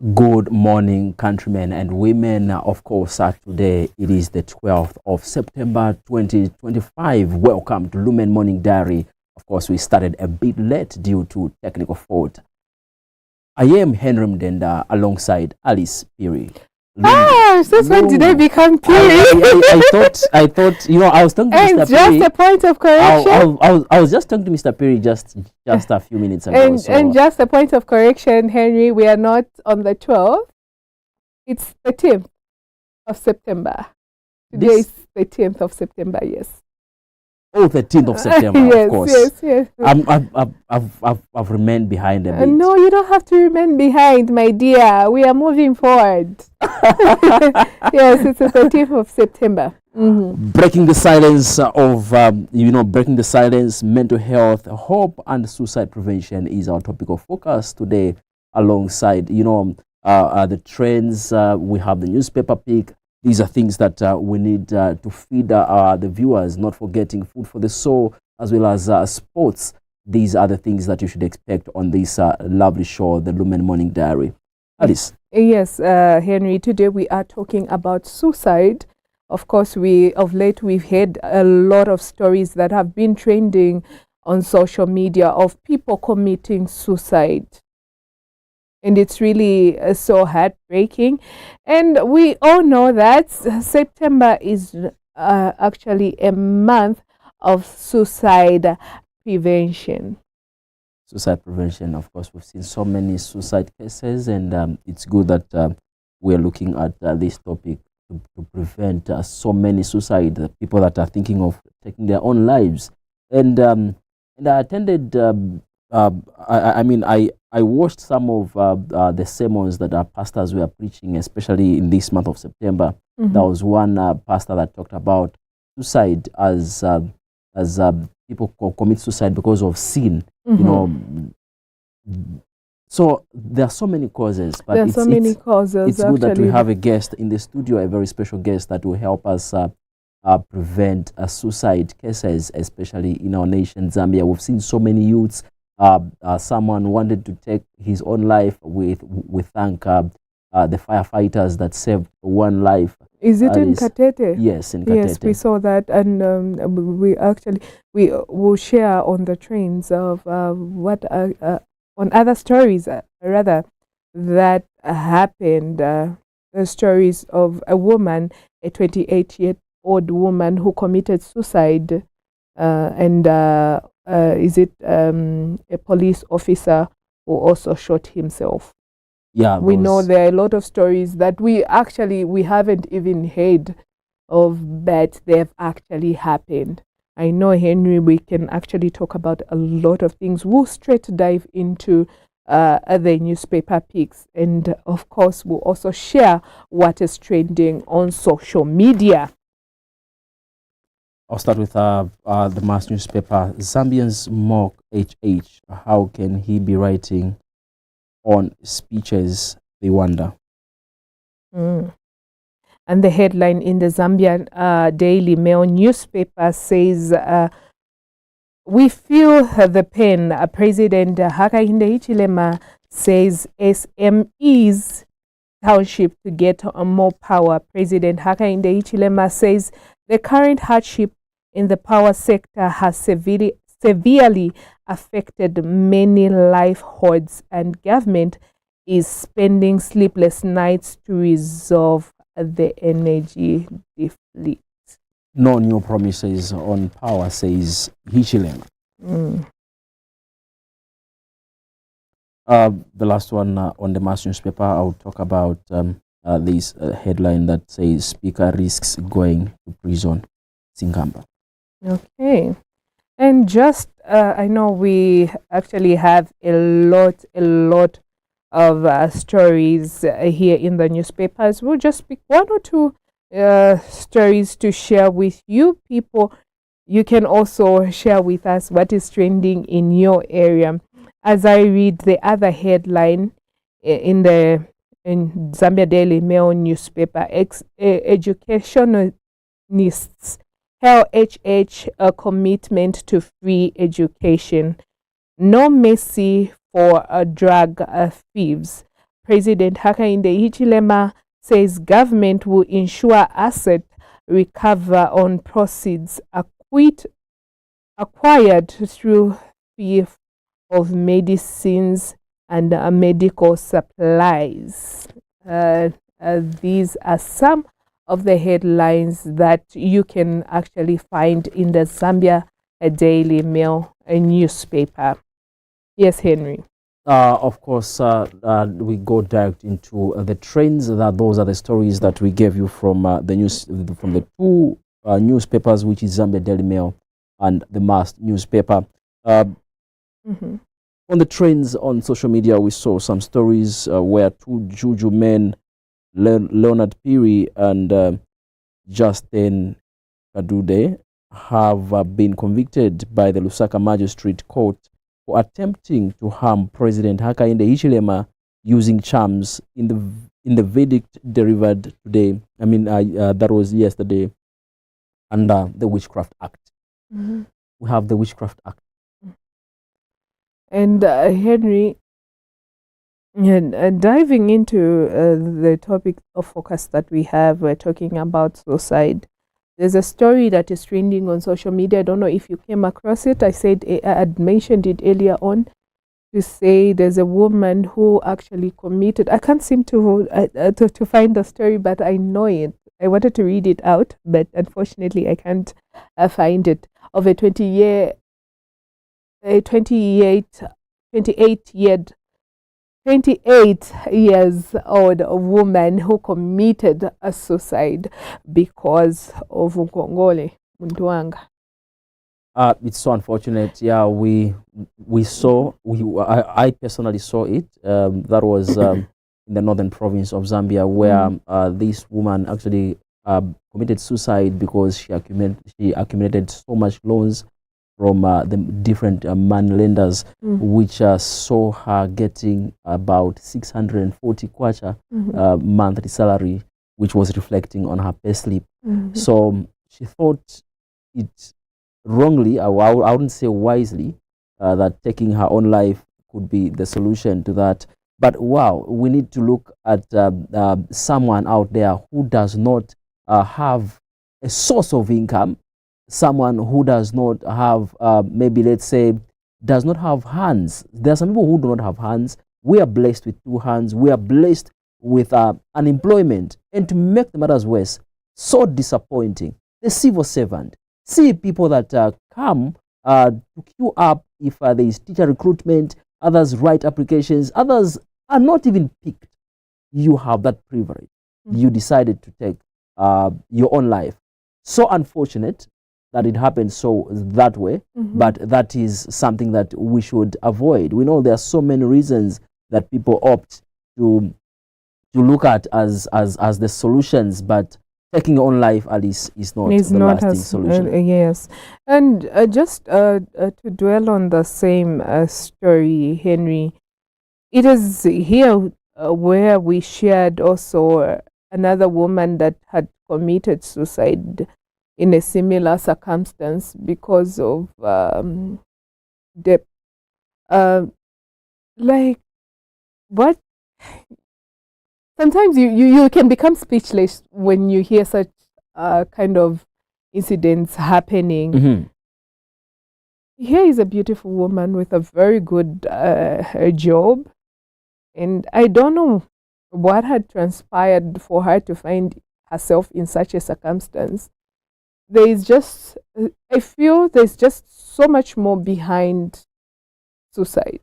Good morning, countrymen and women. Of course, today it is the 12th of September 2025. Welcome to Lumen Morning Diary. Of course, we started a bit late due to technical fault. I am Henry Mdenda alongside Alice Piri. Since when did I become Piri? I thought, I was talking to Mr. Piri. Just a point of correction. I was just talking to Mr. Piri just a few minutes ago. And just a point of correction, Henry, we are not on the 12th. It's the 10th of September. Today is the 10th of September, yes. Oh, 13th of September, yes, of course. Yes. I've remained behind a bit. No, you don't have to remain behind, my dear. We are moving forward. Yes, it's the 13th of September. Mm-hmm. Breaking the silence breaking the silence, mental health, hope, and suicide prevention is our topic of focus today. Alongside, the trends, we have the newspaper pick. These are things that we need to feed the viewers, not forgetting food for the soul, as well as sports. These are the things that you should expect on this lovely show, the Lumen Morning Diary. Alice. Yes, Henry, today we are talking about suicide. Of course, of late we've had a lot of stories that have been trending on social media of people committing suicide. And it's really so heartbreaking. And we all know that September is actually a month of suicide prevention. Suicide prevention, of course, we've seen so many suicide cases, and it's good that we're looking at this topic to prevent so many suicide, people that are thinking of taking their own lives. And I attended, I watched some of the sermons that our pastors were preaching, especially in this month of September. Mm-hmm. There was one pastor that talked about suicide as people commit suicide because of sin. Mm-hmm. So there are so many causes. But there are so many causes. It's good that we have a guest in the studio, a very special guest that will help us prevent suicide cases, especially in our nation, Zambia. We've seen so many youths. Someone wanted to take his own life. We thank the firefighters that saved one life. Is it in Katete? Yes, in Katete. Yes, we saw that, and we will share on the trains of on other stories rather that happened. The stories of a woman, a 28-year-old woman who committed suicide, and is it a police officer who also shot himself? Yeah, we know there are a lot of stories that we haven't even heard of, but they've actually happened. I know, Henry, we can actually talk about a lot of things. We'll straight dive into the newspaper picks, and of course we'll also share what is trending on social media. I'll start with the mass newspaper. Zambians mock HH. How can he be writing on speeches, they wonder. And the headline in the Zambian Daily Mail newspaper says, we feel the pain. President Hakainde Hichilema says SMEs township to get more power. President Hakainde Hichilema says the current hardship in the power sector has severely affected many livelihoods, and government is spending sleepless nights to resolve the energy deficit. No new promises on power, says Hichilema. The last one on the mass newspaper, I'll talk about this headline that says Speaker risks going to prison, Singamba. Okay. And just, I know we actually have a lot of stories here in the newspapers. We'll just pick one or two stories to share with you people. You can also share with us what is trending in your area. As I read the other headline in Zambia Daily Mail newspaper, educationists hail HH a commitment to free education. No mercy for drug thieves. President Hakainde Hichilema says government will ensure asset recover on proceeds acquired through theft of medicines and medical supplies. These are some of the headlines that you can actually find in the Zambia Daily Mail newspaper. Yes, Henry. Of course, we go direct into the trends. Those are the stories that we gave you from the two newspapers, which is Zambia Daily Mail and the Mast newspaper. On the trends on social media, we saw some stories where two Juju men, Leonard Piri and Justin Kadude, have been convicted by the Lusaka Magistrate Court for attempting to harm President Hakainde Hichilema using charms in the verdict delivered today. I mean, that was yesterday, under the Witchcraft Act. We have the Witchcraft Act. And Henry, diving into the topic of focus that we have, we're talking about suicide. There's a story that is trending on social media. I don't know if you came across it. I had mentioned it earlier on, to say there's a woman who actually committed. I can't seem to find the story, but I know it. I wanted to read it out, but unfortunately I can't find it. Of a 28 years old woman who committed a suicide because of Nkongole Mntwanga. It's so unfortunate. Yeah, I personally saw it. That was in the northern province of Zambia, where this woman actually committed suicide because she accumulated so much loans from the different money lenders, which saw her getting about 640 kwacha monthly salary, which was reflecting on her payslip. So she thought it wrongly, I wouldn't say wisely, that taking her own life could be the solution to that. But wow, we need to look at someone out there who does not have a source of income, someone who does not have, maybe let's say, does not have hands. There are some people who do not have hands. We are blessed with two hands. We are blessed with unemployment. And to make the matters worse, so disappointing, the civil servant. See people that come to queue up if there is teacher recruitment, others write applications, others are not even picked. You have that privilege. You decided to take your own life. So unfortunate that it happens so that way, but that is something that we should avoid. We know there are so many reasons that people opt to look at as the solutions, but taking your own life at least is not the lasting solution. Yes, and just to dwell on the same story, Henry, it is here where we shared also another woman that had committed suicide in a similar circumstance because of debt. Like, what? Sometimes you can become speechless when you hear such kind of incidents happening. Here is a beautiful woman with a very good job, and I don't know what had transpired for her to find herself in such a circumstance. There is just, I feel there's just so much more behind suicide.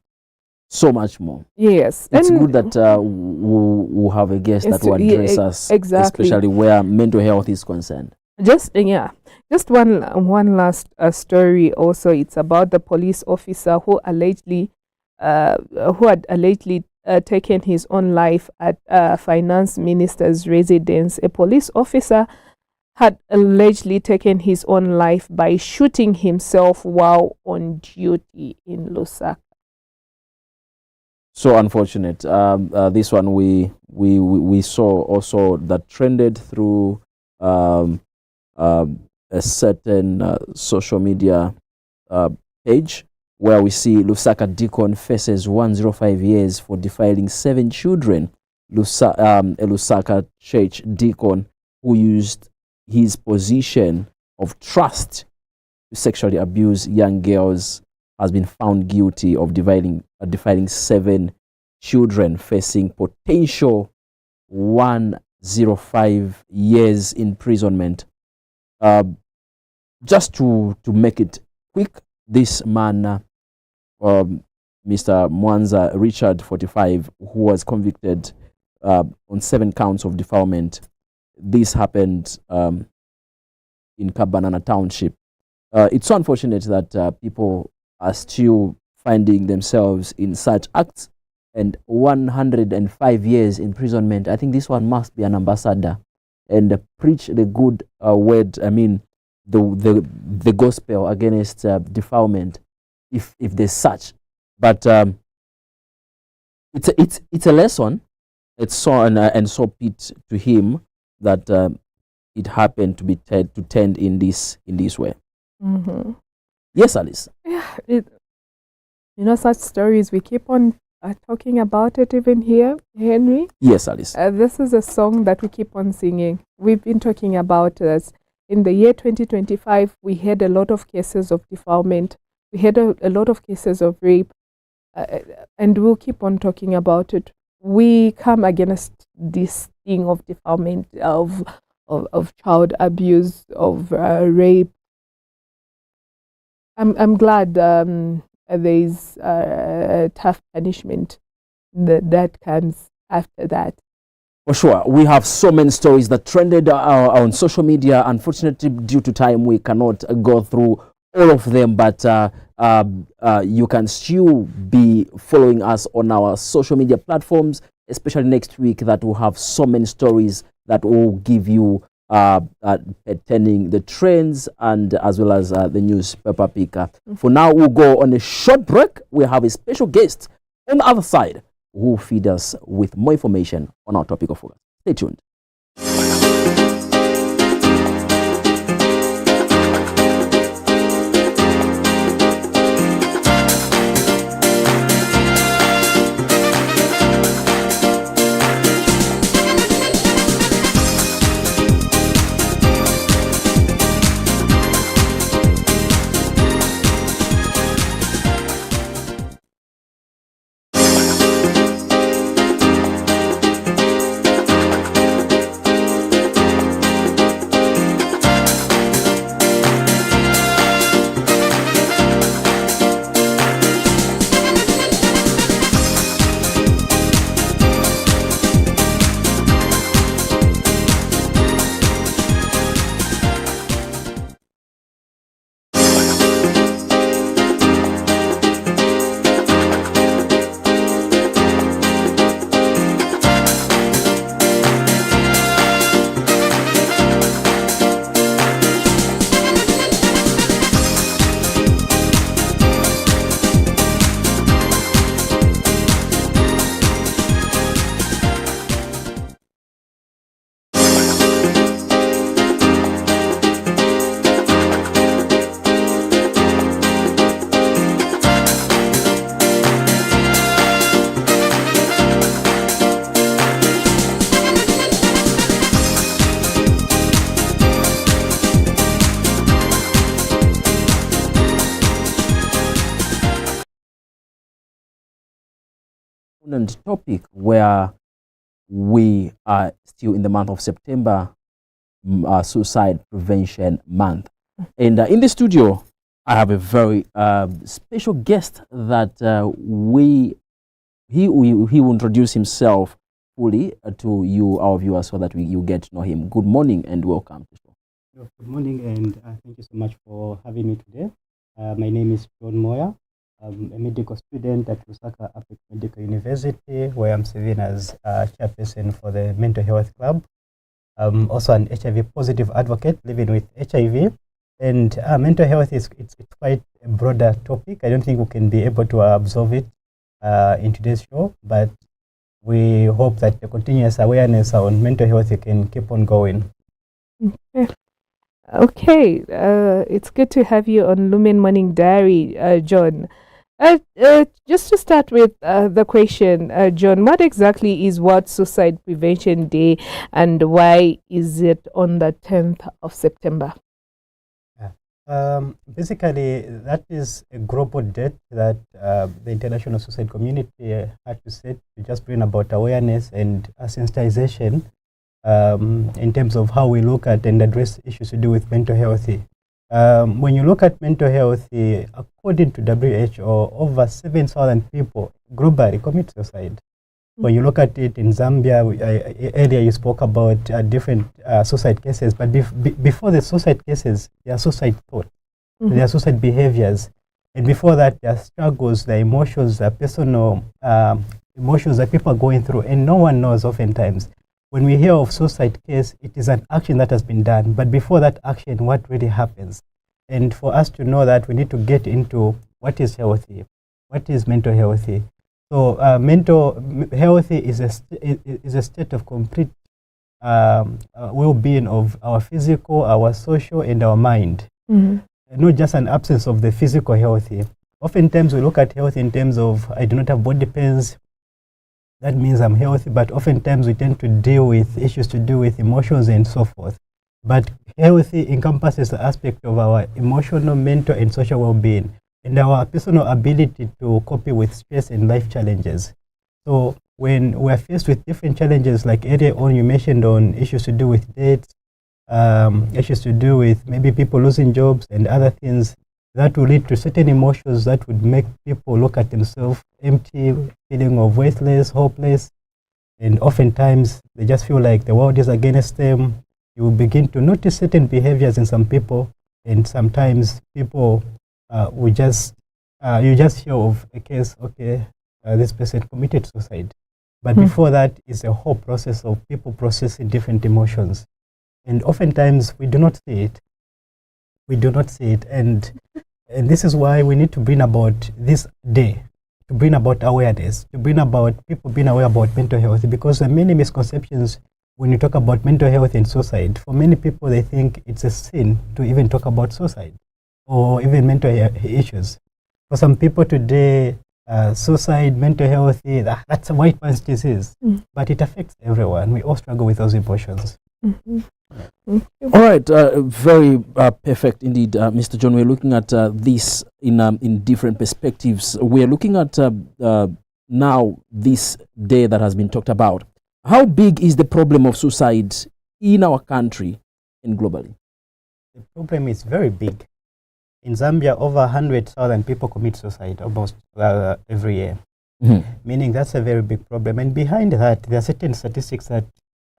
So much more. Yes. It's good that we'll have a guest that will address us, especially where mental health is concerned. Just one last story also. It's about the police officer who had allegedly taken his own life at finance minister's residence. A police officer had allegedly taken his own life by shooting himself while on duty in Lusaka. So unfortunate. This one we saw also that trended through a certain social media page where we see Lusaka deacon faces 105 years for defiling 7 children. A Lusaka church deacon who used his position of trust to sexually abuse young girls has been found guilty of defiling 7 children, facing potential 105 years imprisonment. Just to make it quick, this man, Mr. Mwanza Richard, 45, who was convicted on 7 counts of defilement. This happened in Kabanana Township. It's so unfortunate that people are still finding themselves in such acts, and 105 years imprisonment. I think this one must be an ambassador and preach the good word. I mean, the gospel against defilement, if there's such. But it's a lesson. It's so and so pit to him that it happened to be to tend in this way. Mm-hmm. Yes, Alice. Yeah, such stories we keep on talking about it even here, Henry. Yes, Alice. This is a song that we keep on singing. We've been talking about this. In the year 2025, we had a lot of cases of defilement. We had a lot of cases of rape, and we'll keep on talking about it. We come against this thing of defilement, of child abuse, of rape. I'm glad there is tough punishment that comes after that. For sure. We have so many stories that trended on social media. Unfortunately, due to time, we cannot go through all of them, but you can still be following us on our social media platforms, especially next week, that will have so many stories that will give you attending the trends and as well as the newspaper picker. For now, we'll go on a short break. We have a special guest on the other side who will feed us with more information on our topic of focus. Stay tuned. Topic where we are still in the month of September, Suicide Prevention Month, and in the studio I have a very special guest that he will introduce himself fully to you, our viewers, so that you get to know him. Good morning and welcome to the show. Good morning, and thank you so much for having me today. My name is John Moya. I'm a medical student at Lusaka Medical University, where I'm serving as chairperson for the Mental Health Club. I'm also an HIV positive advocate living with HIV. And mental health it's quite a broader topic. I don't think we can be able to absorb it in today's show, but we hope that the continuous awareness on mental health can keep on going. Okay, it's good to have you on Lumen Morning Diary, John. Just to start with the question, John, what exactly is World Suicide Prevention Day and why is it on the 10th of September? Basically, that is a global date that the international suicide community had to set to just bring about awareness and sensitization in terms of how we look at and address issues to do with mental health. When you look at mental health, according to WHO, over 7,000 people globally commit suicide. When you look at it in Zambia, earlier you spoke about different suicide cases, but before the suicide cases, there are suicide thoughts, there are suicide behaviors. And before that, there are struggles, there are emotions, there are personal emotions that people are going through, and no one knows oftentimes. When we hear of suicide case, it is an action that has been done, but before that action, what really happens? And for us to know that, we need to get into what is healthy, what is mental healthy. So mental health is a state of complete well-being of our physical, our social, and our mind. Not just an absence of the physical health. Oftentimes we look at health in terms of, I do not have body pains, that means I'm healthy, but oftentimes we tend to deal with issues to do with emotions and so forth. But healthy encompasses the aspect of our emotional, mental, and social well-being, and our personal ability to cope with stress and life challenges. So when we're faced with different challenges, like earlier on you mentioned on issues to do with debt, issues to do with maybe people losing jobs and other things, that will lead to certain emotions that would make people look at themselves empty, feeling of worthless, hopeless, and oftentimes they just feel like the world is against them. You will begin to notice certain behaviors in some people, and sometimes people you just hear of a case, okay, this person committed suicide. But before that is a whole process of people processing different emotions. And oftentimes we do not see it. We do not see it. And this is why we need to bring about this day, to bring about awareness, to bring about people being aware about mental health, because there are many misconceptions when you talk about mental health and suicide. For many people, they think it's a sin to even talk about suicide or even mental issues. For some people today, suicide, mental health, that's a white man's disease, but it affects everyone. We all struggle with those emotions. All right, very perfect indeed, Mr. John. We're looking at this in different perspectives. We're looking at now this day that has been talked about. How big is the problem of suicide in our country and globally? The problem is very big. In Zambia, over 100,000 people commit suicide almost every year, meaning that's a very big problem. And behind that, there are certain statistics that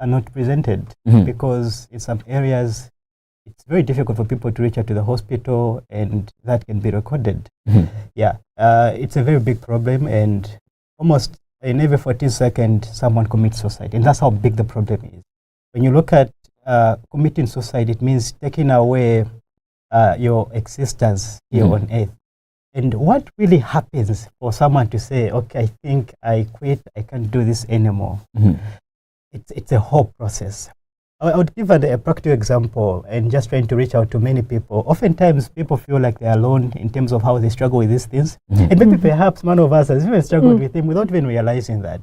are not presented because in some areas, it's very difficult for people to reach out to the hospital, and that can be recorded. Yeah, it's a very big problem, and almost in every 14 seconds, someone commits suicide, and that's how big the problem is. When you look at committing suicide, it means taking away your existence here on earth. And what really happens for someone to say, okay, I think I quit, I can't do this anymore? It's a whole process. I would give a practical example, and just trying to reach out to many people. Oftentimes, people feel like they're alone in terms of how they struggle with these things. And maybe perhaps one of us has even struggled with them without even realizing that.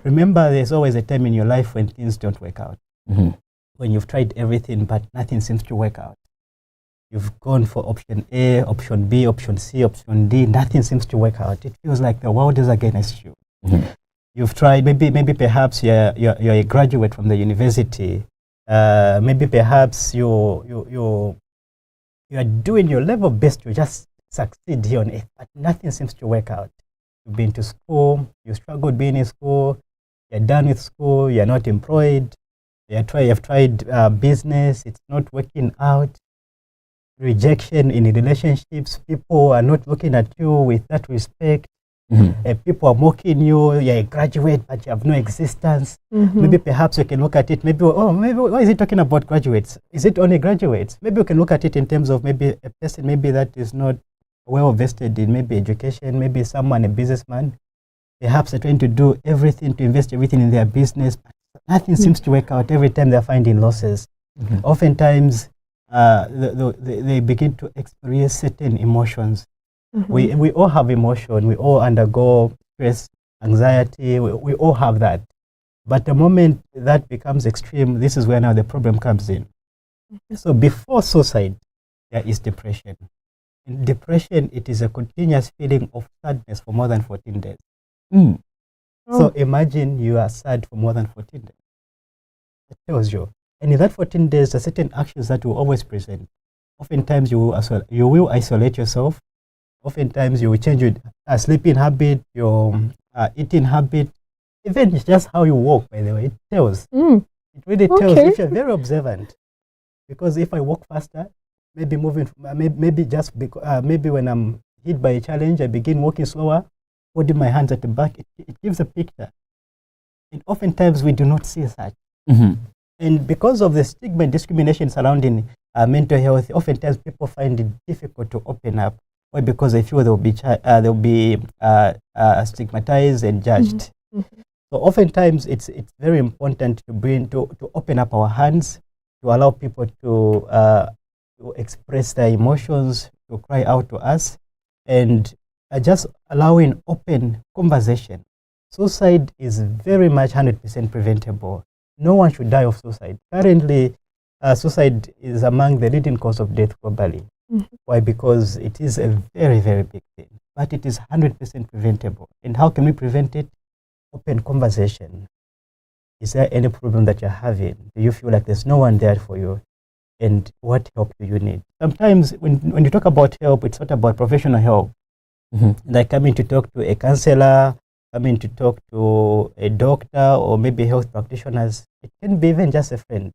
Remember, there's always a time in your life when things don't work out. When you've tried everything, but nothing seems to work out. You've gone for option A, option B, option C, option D. Nothing seems to work out. It feels like the world is against you. You've tried, maybe perhaps you're a graduate from the university. Maybe perhaps you are doing your level best to just succeed here on earth, but nothing seems to work out. You've been to school, you struggled being in school, you're done with school, you're not employed, you've tried business, it's not working out. Rejection in relationships, people are not looking at you with that respect. People are mocking you, you're a graduate, but you have no existence. Maybe perhaps you can look at it, maybe why is he talking about graduates? Is it only graduates? Maybe you can look at it in terms of maybe a person maybe that is not well vested in maybe education, maybe someone, a businessman. Perhaps they're trying to do everything, to invest everything in their business, but nothing seems to work out. Every time they're finding losses. Oftentimes, they begin to experience certain emotions. We all have emotion. We all undergo stress, anxiety. We all have that. But the moment that becomes extreme, this is where now the problem comes in. So before suicide, there is depression. In depression, it is a continuous feeling of sadness for more than 14 days. Mm. So imagine you are sad for more than 14 days. It tells you. And in that 14 days, there are certain actions that will always present. Oftentimes, you will isolate yourself. Oftentimes, you will change your sleeping habit, your eating habit, even just how you walk, by the way. It tells. It really tells if you're very observant. Because if I walk faster, maybe moving, maybe just because, maybe when I'm hit by a challenge, I begin walking slower, holding my hands at the back. It gives a picture. And oftentimes, we do not see such. And because of the stigma and discrimination surrounding mental health, oftentimes people find it difficult to open up. Why? Because they feel they'll be stigmatized and judged. So oftentimes it's very important to open up our hands, to allow people to express their emotions, to cry out to us, and just allowing open conversation. Suicide is very much 100% preventable. No one should die of suicide. Currently, suicide is among the leading cause of death globally. Why? Because it is a very, very big thing. But it is 100% preventable. And how can we prevent it? Open conversation. Is there any problem that you're having? Do you feel like there's no one there for you? And what help do you need? Sometimes when you talk about help, it's not about professional help. Like coming to talk to a counselor, coming to talk to a doctor or maybe health practitioners. It can be even just a friend.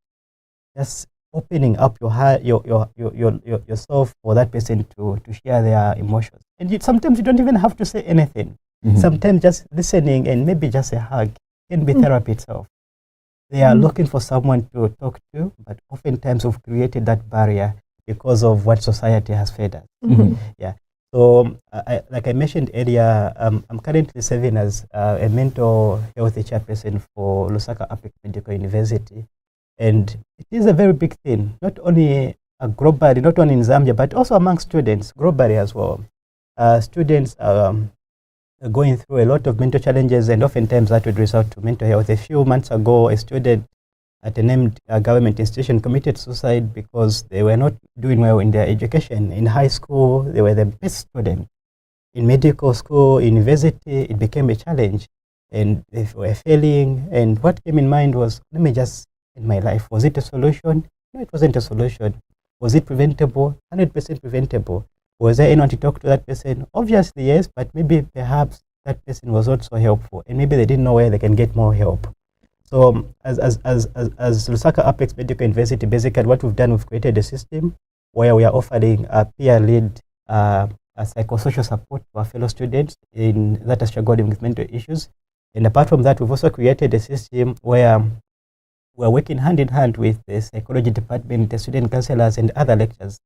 Just opening up your heart, yourself for that person to share their emotions. And sometimes you don't even have to say anything. Sometimes just listening and maybe just a hug can be therapy itself. They are looking for someone to talk to, but oftentimes we've created that barrier because of what society has fed us. Yeah. So, like I mentioned earlier, I'm currently serving as a mental health chairperson for Lusaka African Medical University. And it is a very big thing, not only globally, not only in Zambia, but also among students, globally as well. Students are going through a lot of mental challenges, and oftentimes that would result to mental health. A few months ago, a student at a named government institution committed suicide because they were not doing well in their education. In high school, they were the best student. In medical school, university, it became a challenge, and they were failing. And what came in mind was, let me just end my life. Was it a solution? No, it wasn't a solution. Was it preventable? 100% preventable. Was there anyone to talk to that person? Obviously, yes, but maybe perhaps that person was also helpful, and maybe they didn't know where they can get more help. So as Lusaka Apex Medical University, basically what we've done, we've created a system where we are offering a peer-led psychosocial support to our fellow students that are struggling with mental issues. And apart from that, we've also created a system where we're working hand in hand with the psychology department, the student counselors, and other lecturers.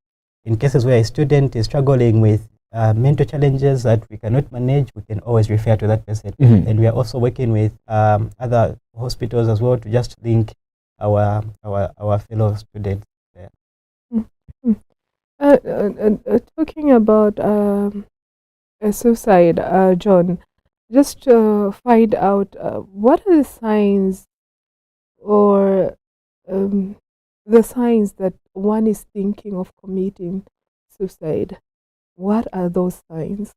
In cases where a student is struggling with mental challenges that we cannot manage, we can always refer to that person. And we are also working with other hospitals as well to just link our fellow students there. Talking about suicide, John, just to find out what are the signs or the signs that one is thinking of committing suicide. What are those signs?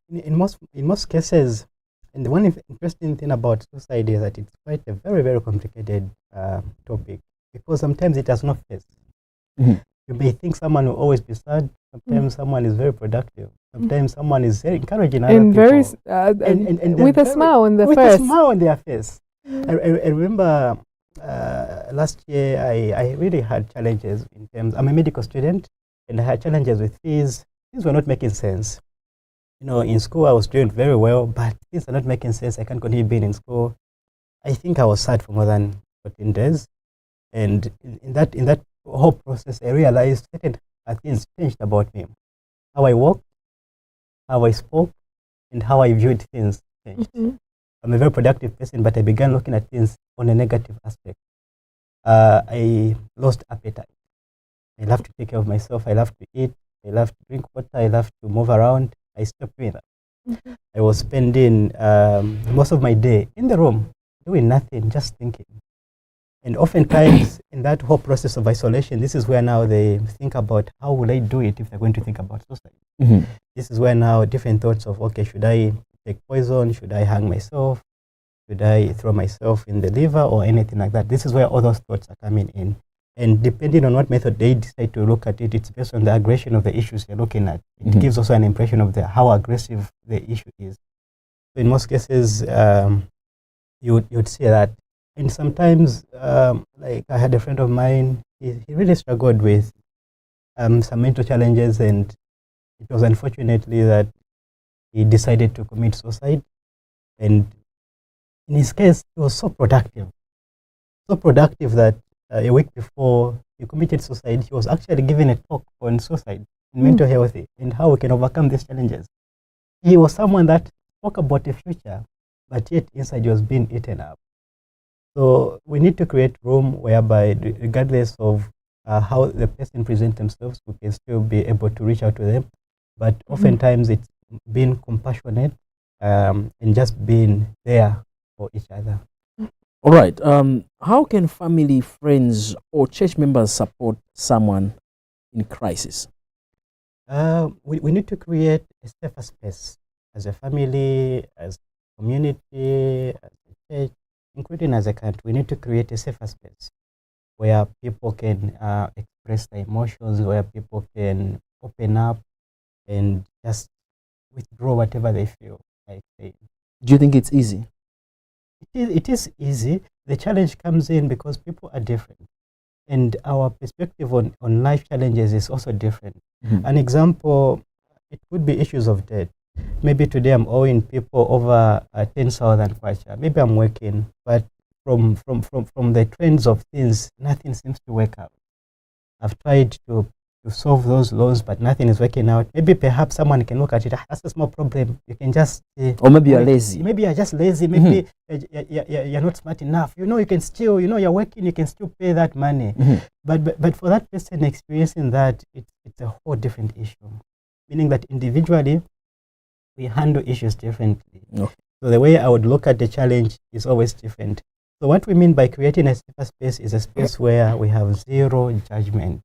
In most cases, and the one interesting thing about suicide is that it's quite a very, very complicated topic, because sometimes it has no face. You may think someone will always be sad. Sometimes someone is very productive. Sometimes someone is very encouraging other and people. And with a smile on the face. With a smile on their face. I remember last year I really had challenges in terms. I'm a medical student, and I had challenges with fees. Things were not making sense. You know, in school I was doing very well, but things are not making sense. I can't continue being in school. I think I was sad for more than 14 days, and in that whole process, I realized certain things changed about me. How I walked, how I spoke, and how I viewed things changed. I'm a very productive person, but I began looking at things on a negative aspect. I lost appetite. I love to take care of myself. I love to eat. I love to drink water, I love to move around. I stopped doing that. Mhm. I was spending most of my day in the room doing nothing, just thinking. And oftentimes, in that whole process of isolation, this is where now they think about how will I do it if they're going to think about suicide. Mhm. This is where now different thoughts of, okay, should I take poison? Should I hang myself? Should I throw myself in the river or anything like that? This is where all those thoughts are coming in. And depending on what method they decide to look at it, it's based on the aggression of the issues they're looking at. It Mhm. gives also an impression of how aggressive the issue is. So in most cases, you'd see that. And sometimes, like I had a friend of mine, he really struggled with some mental challenges, and it was unfortunately that he decided to commit suicide. And in his case, he was so productive that a week before he committed suicide, he was actually giving a talk on suicide and mental health and how we can overcome these challenges. He was someone that spoke about the future, but yet inside he was being eaten up. So we need to create room whereby, regardless of how the person presents themselves, we can still be able to reach out to them. But oftentimes it's being compassionate and just being there for each other. All right. How can family, friends, or church members support someone in crisis? We need to create a safer space as a family, as a community, as a church, including as a country. We need to create a safer space where people can express their emotions, where people can open up and just withdraw whatever they feel like saying. Do you think it's easy? It is easy. The challenge comes in because people are different. And our perspective on life challenges is also different. Mhm. An example, it could be issues of debt. Maybe today I'm owing people over 10,000 kwacha. Maybe I'm working, but from the trends of things, nothing seems to work out. I've tried to solve those loans, but nothing is working out. Maybe perhaps someone can look at it, that's a small problem. You can just Or maybe you're lazy. Maybe you're just lazy. Maybe you're not smart enough. You can still, you're working, you can still pay that money. Mhm. But for that person experiencing that, it's a whole different issue. Meaning that individually, we handle issues differently. Okay. So the way I would look at the challenge is always different. So what we mean by creating a safer space is a space where we have zero judgment.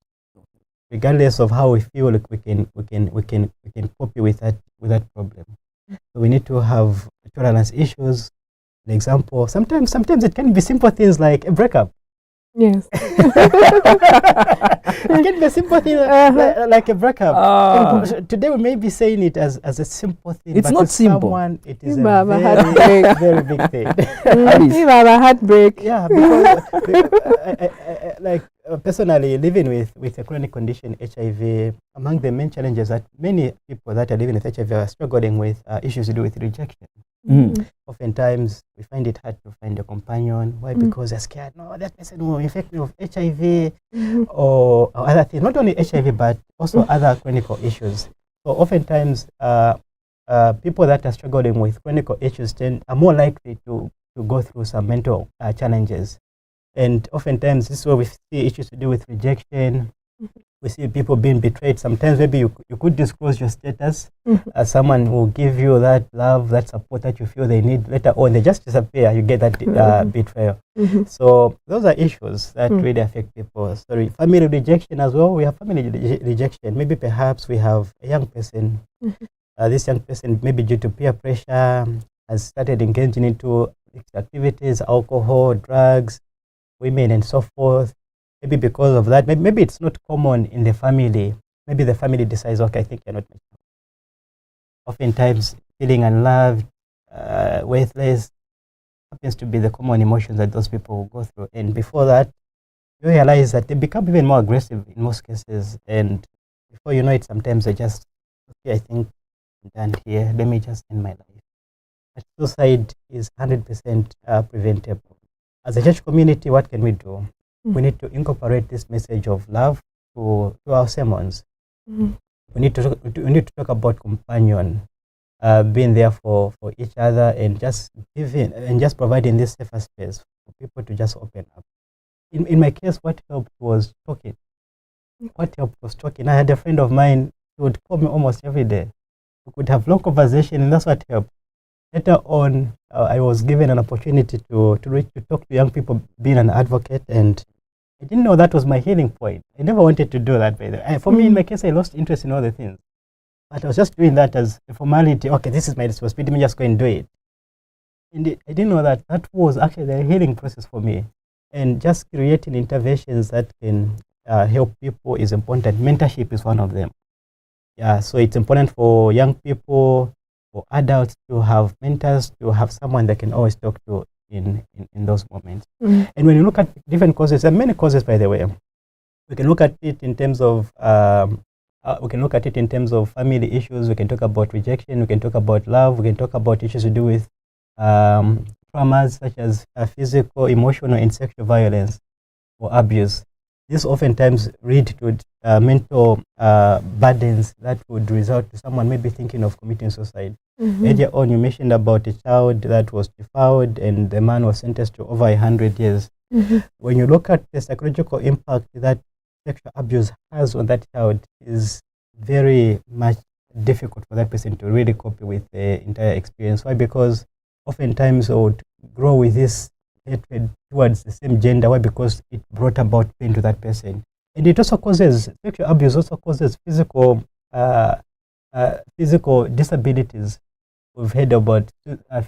Regardless of how we feel, like we can copy with that problem. So we need to have tolerance issues. An example, sometimes it can be simple things like a breakup. Yes. It can be a simple thing like a breakup. Today we may be saying it as a simple thing. It's but not to simple. Someone, it is You a have a very, heartbreak. very big thing. You have a heartbreak. Yeah, because like personally living with a chronic condition, HIV, among the main challenges that many people that are living with HIV are struggling with issues to do with rejection. Mhm. Oftentimes we find it hard to find a companion. Why? Because they're scared. No, that person will infect me with HIV or other things. Not only HIV, but also other chronic issues. So oftentimes people that are struggling with chronic issues are more likely to go through some mental challenges. And oftentimes this is where we see issues to do with rejection. We see people being betrayed. Sometimes maybe you could disclose your status as someone who will give you that love, that support that you feel they need. Later on, they just disappear. You get that betrayal. So those are issues that really affect people. Sorry, family rejection as well. We have family rejection. Maybe perhaps we have a young person. This young person, maybe due to peer pressure, has started engaging into activities, alcohol, drugs, women, and so forth. Maybe because of that, maybe it's not common in the family. Maybe the family decides, okay, I think you're not. Oftentimes, feeling unloved, worthless, happens to be the common emotions that those people will go through. And before that, you realize that they become even more aggressive in most cases. And before you know it, sometimes they just, okay, I think I'm done here. Let me just end my life. But suicide is 100% preventable. As a church community, what can we do? We need to incorporate this message of love to our sermons. We need to talk about companion, being there for each other, and just giving and just providing this safer space for people to just open up. In my case, what helped was talking. I had a friend of mine He would call me almost every day. We could have long conversation, and that's what helped. Later on, I was given an opportunity to talk to young people, being an advocate, and I didn't know that was my healing point. I never wanted to do that, by the way. For me, in my case, I lost interest in other things. But I was just doing that as a formality. Okay, this is my responsibility, let me just go and do it. And I didn't know that that was actually the healing process for me. And just creating interventions that can help people is important. Mentorship is one of them. Yeah, so it's important for young people, for adults to have mentors, to have someone they can always talk to in those moments. And when you look at different causes, there are many causes, by the way. We can look at it in terms of family issues. We can talk about rejection. We can talk about love. We can talk about issues to do with traumas such as physical, emotional, and sexual violence or abuse. This oftentimes lead to mental burdens that would result to someone maybe thinking of committing suicide. Earlier on, you mentioned about a child that was defiled and the man was sentenced to over 100 years. When you look at the psychological impact that sexual abuse has on that child, is very much difficult for that person to really cope with the entire experience. Why? Because oftentimes they would grow with this hatred towards the same gender. Why? Because it brought about pain to that person. And it also causes, sexual abuse also causes physical disabilities. We've heard about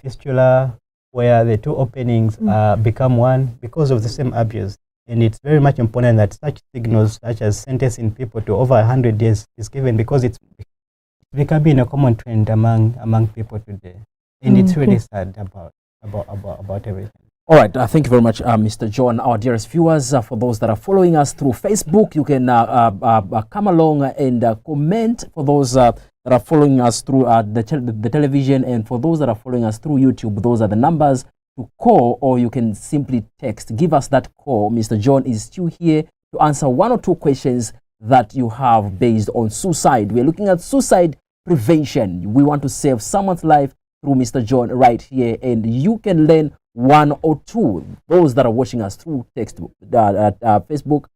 fistula, where the two openings become one because of the same abuse. And it's very much important that such signals, such as sentencing people to over 100 years, is given, because it's becoming a common trend among people today. And it's really sad about everything. All right, thank you very much, Mr. John. Our dearest viewers, for those that are following us through Facebook, you can come along and comment. For those that are following us through the television, and for those that are following us through YouTube, those are the numbers to call, or you can simply text. Give us that call. Mr. John is still here to answer one or two questions that you have based on suicide. We're looking at suicide prevention. We want to save someone's life through Mr. John right here, and you can learn one or two. Those that are watching us through text, Facebook,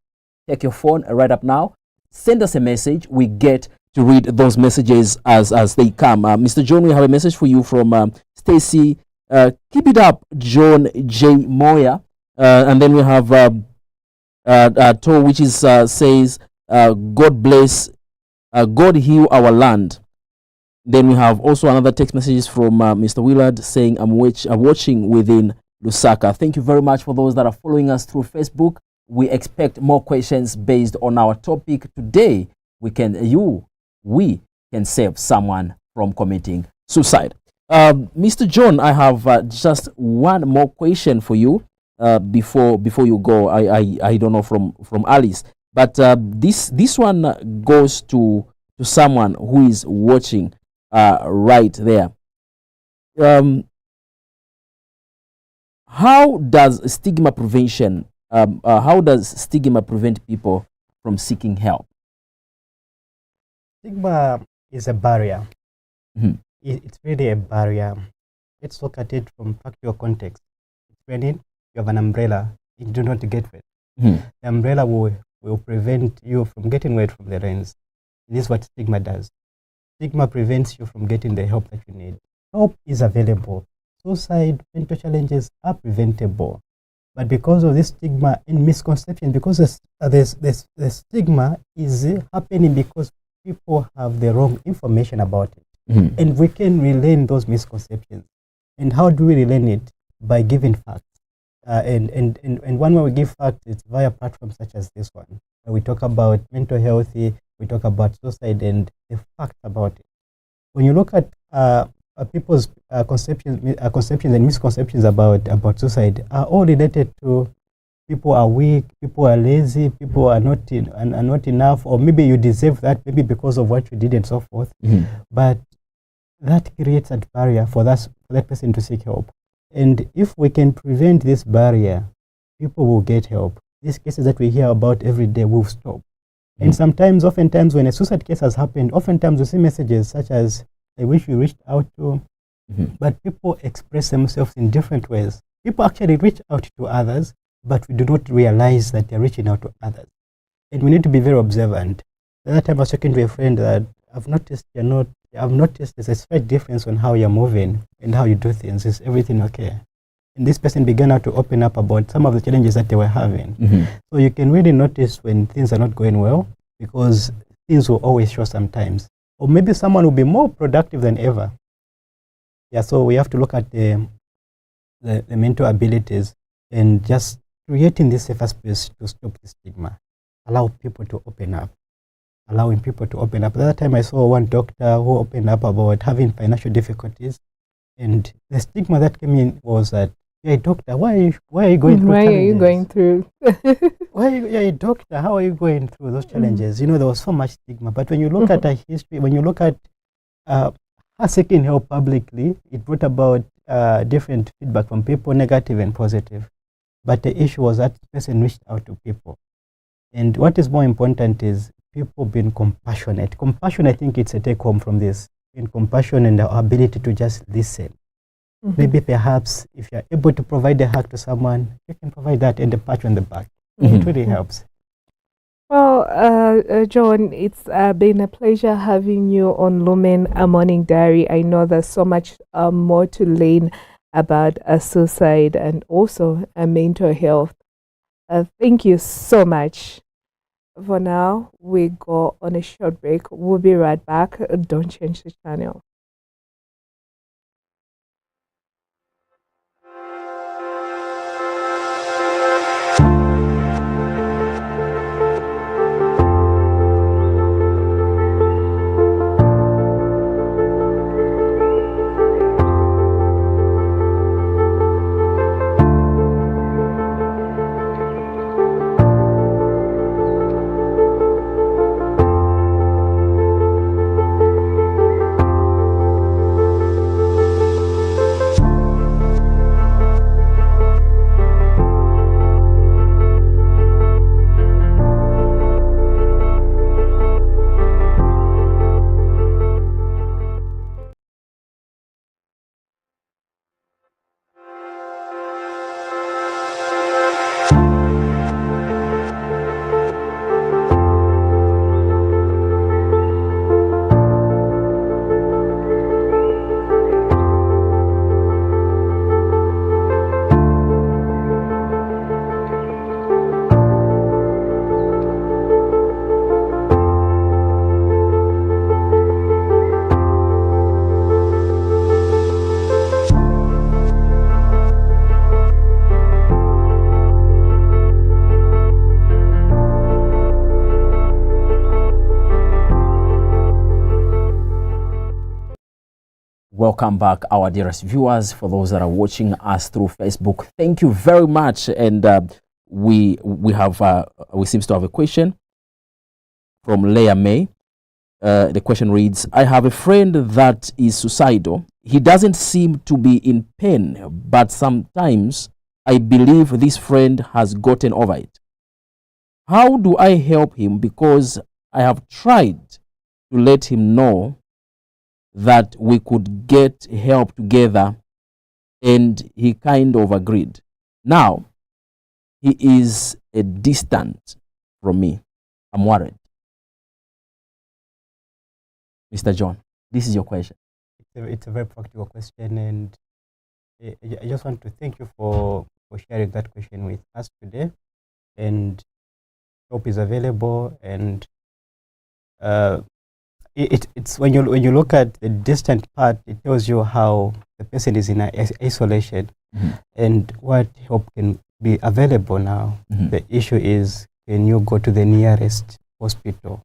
take your phone right up now, send us a message. We get to read those messages as they come. Mr. John, we have a message for you from Stacy. Keep it up, John J. Moya. And then we have To, which is says, God bless, God heal our land. Then we have also another text messages from Mr. Willard saying, I'm watching within Lusaka. Thank you very much for those that are following us through Facebook. We expect more questions based on our topic today. We can save someone from committing suicide. Mr. John, I have just one more question for you before you go. I don't know from Alice, but this one goes to someone who is watching right there. How does stigma prevention? How does stigma prevent people from seeking help? Stigma is a barrier. It's really a barrier. Let's look at it from factual context. When you have an umbrella, you do not get wet. The umbrella will prevent you from getting wet from the rains. This is what stigma does. Stigma prevents you from getting the help that you need. Help is available. Suicide, mental challenges are preventable. But because of this stigma and misconception, because the stigma is happening because people have the wrong information about it. And we can relearn those misconceptions. And how do we relearn it? By giving facts. And one way we give facts is via platforms such as this one. We talk about mental health, we talk about suicide and the facts about it. When you look at people's conceptions and misconceptions about suicide, are all related to people are weak, people are lazy, people are not enough, or maybe you deserve that, maybe because of what you did and so forth. But that creates a barrier for that person to seek help. And if we can prevent this barrier, people will get help. These cases that we hear about every day will stop. And oftentimes, when a suicide case has happened, oftentimes we see messages such as, I wish we reached out to, but people express themselves in different ways. People actually reach out to others, but we do not realize that they're reaching out to others. And we need to be very observant. The other time I was talking to a friend that I've noticed you're not. I've noticed there's a slight difference on how you're moving and how you do things. Is everything okay? And this person began out to open up about some of the challenges that they were having. So you can really notice when things are not going well, because things will always show sometimes. Or maybe someone will be more productive than ever. Yeah, so we have to look at the mental abilities and just creating this safer space to stop the stigma. Allow people to open up. Allowing people to open up. The other time I saw one doctor who opened up about having financial difficulties, and the stigma that came in was that, "You're a doctor. Why are you going through Why challenges? are you going through? You're a doctor. How are you going through those challenges?" You know, there was so much stigma. But when you look at her history, when you look at her seeking help publicly, it brought about different feedback from people, negative and positive. But the issue was that the person reached out to people. And what is more important is people being compassionate. Compassion, I think it's a take home from this. In compassion and the ability to just listen. Maybe perhaps if you're able to provide a hug to someone, you can provide that and a pat on the back. It really helps. Well, John, it's been a pleasure having you on Lumen, a Morning Diary. I know there's so much more to learn about suicide and also mental health. Thank you so much. For now, we go on a short break. We'll be right back. Don't change the channel. Welcome back, our dearest viewers. For those that are watching us through Facebook, thank you very much. And we seems to have a question from Leah May. The question reads, "I have a friend that is suicidal. He doesn't seem to be in pain, but sometimes I believe this friend has gotten over it. How do I help him? Because I have tried to let him know that we could get help together, and he kind of agreed. Now, he is a distant from me. I'm worried." Mr. John, this is your question. It's a very practical question, and I just want to thank you for sharing that question with us today. And help is available, and it's when you look at the distant part, it tells you how the person is in isolation, and what help can be available now. The issue is, can you go to the nearest hospital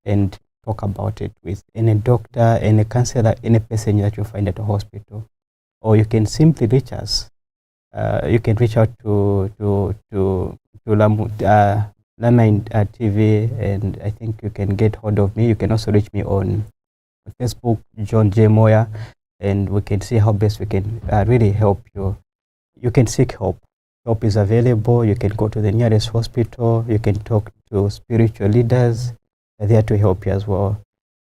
and talk about it with any doctor, any counselor, any person that you find at a hospital, or you can simply reach us. You can reach out to Lumen TV, and I think you can get hold of me. You can also reach me on Facebook, John J. Moya, and we can see how best we can really help you. You can seek help. Help is available. You can go to the nearest hospital. You can talk to spiritual leaders. They're there to help you as well.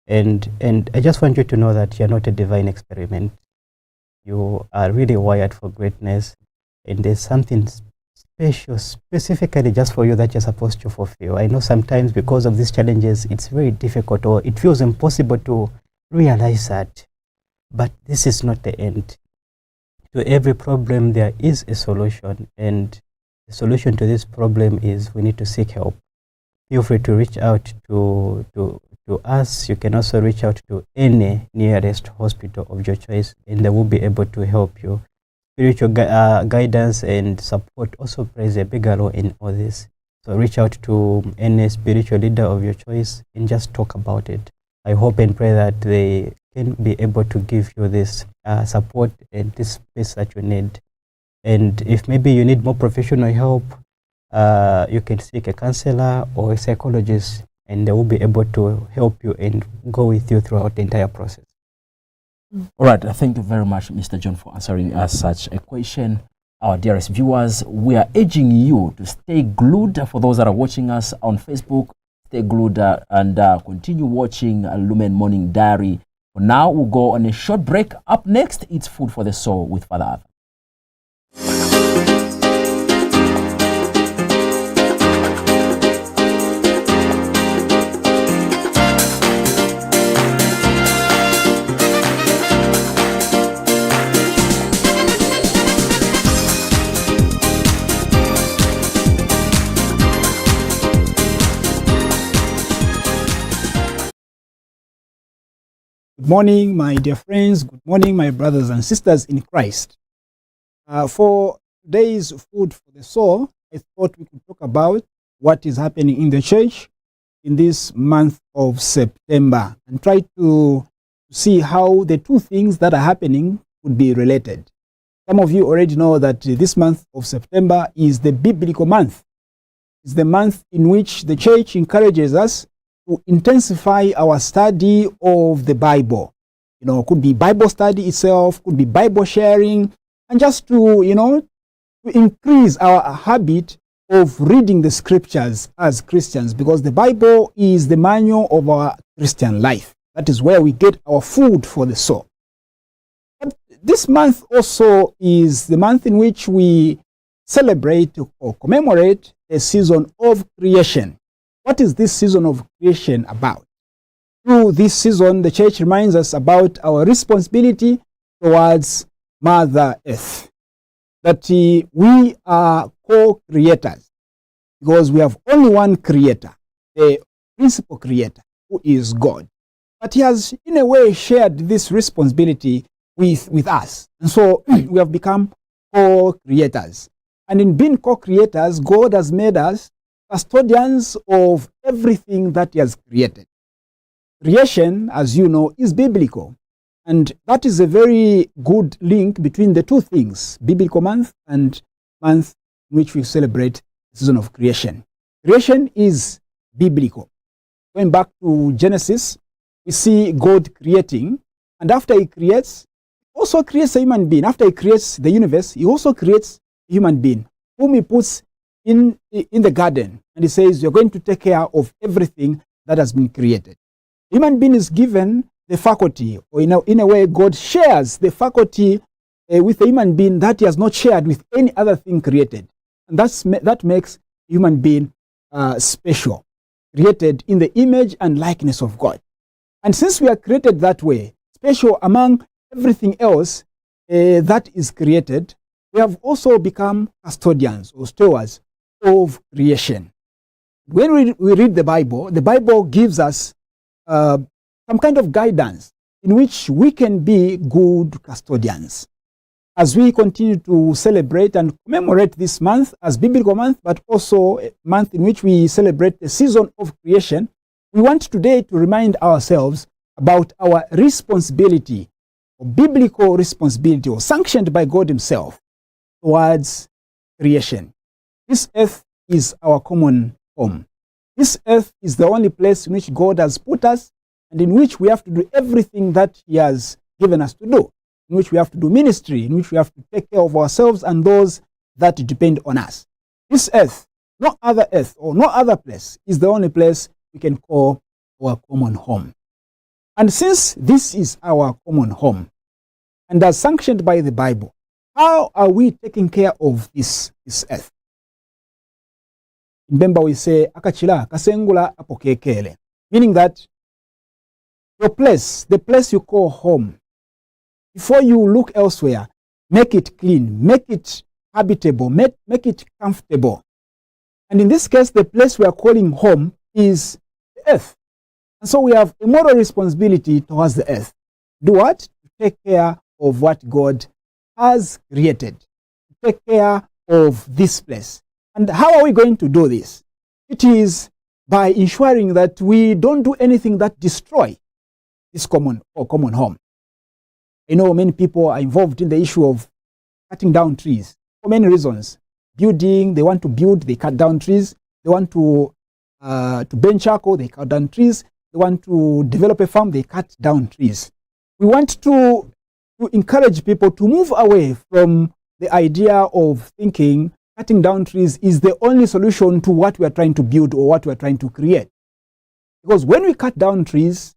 And I just want you to know that you're not a divine experiment. You are really wired for greatness, and there's something special, specifically just for you that you're supposed to fulfill. I know sometimes because of these challenges, it's very difficult or it feels impossible to realize that. But this is not the end. To every problem, there is a solution. And the solution to this problem is we need to seek help. Feel free to reach out to us. You can also reach out to any nearest hospital of your choice, and they will be able to help you. Spiritual guidance and support also plays a bigger role in all this. So reach out to any spiritual leader of your choice and just talk about it. I hope and pray that they can be able to give you this support and this space that you need. And if maybe you need more professional help, you can seek a counselor or a psychologist, and they will be able to help you and go with you throughout the entire process. All right, thank you very much, Mr. John, for answering us such a question. Our dearest viewers, we are urging you to stay glued. For those that are watching us on Facebook, stay glued and continue watching Lumen Morning Diary. For now, we'll go on a short break. Up next, it's Food for the Soul with Father Arthur. Good morning, my dear friends. Good morning, my brothers and sisters in Christ. For today's Food for the Soul, I thought we could talk about what is happening in the church in this month of September and try to see how the two things that are happening would be related. Some of you already know that this month of September is the biblical month. It's the month in which the church encourages us to intensify our study of the Bible. Could be Bible study itself, could be Bible sharing, and just to, to increase our habit of reading the scriptures as Christians, because the Bible is the manual of our Christian life. That is where we get our food for the soul. But this month also is the month in which we celebrate or commemorate a season of creation. What is this season of creation about? Through this season, the church reminds us about our responsibility towards Mother Earth, that we are co-creators, because we have only one creator, the principal creator, who is God. But he has, in a way, shared this responsibility with us. And so we have become co-creators. And in being co-creators, God has made us custodians of everything that he has created. Creation, as you know, is biblical. And that is a very good link between the two things, biblical month and month in which we celebrate the season of creation. Creation is biblical. Going back to Genesis, we see God creating, and after he creates, he also creates a human being. After he creates the universe, he also creates a human being, whom he puts in the garden, and he says, you're going to take care of everything that has been created. Human being is given the faculty, or in a way, God shares the faculty with a human being that he has not shared with any other thing created. And that makes human being special, created in the image and likeness of God. And since we are created that way, special among everything else that is created, we have also become custodians or stewards of creation. When we read the Bible gives us some kind of guidance in which we can be good custodians. As we continue to celebrate and commemorate this month as biblical month, but also a month in which we celebrate the season of creation, we want today to remind ourselves about our responsibility, or biblical responsibility, or sanctioned by God himself towards creation. This earth is our common home. This earth is the only place in which God has put us, and in which we have to do everything that he has given us to do, in which we have to do ministry, in which we have to take care of ourselves and those that depend on us. This earth, no other earth or no other place, is the only place we can call our common home. And since this is our common home, and as sanctioned by the Bible, how are we taking care of this earth? Mbemba we say akachila kasengula apokekele, meaning that your place, the place you call home, before you look elsewhere, make it clean, make it habitable, make it comfortable. And in this case, the place we are calling home is the earth. And so we have a moral responsibility towards the earth. Do what? To take care of what God has created. To take care of this place. And how are we going to do this? It is by ensuring that we don't do anything that destroy this common home. I know many people are involved in the issue of cutting down trees for many reasons. Building, they want to build, they cut down trees. They want to burn charcoal, they cut down trees. They want to develop a farm, they cut down trees. We want to encourage people to move away from the idea of thinking cutting down trees is the only solution to what we are trying to build or what we are trying to create. Because when we cut down trees,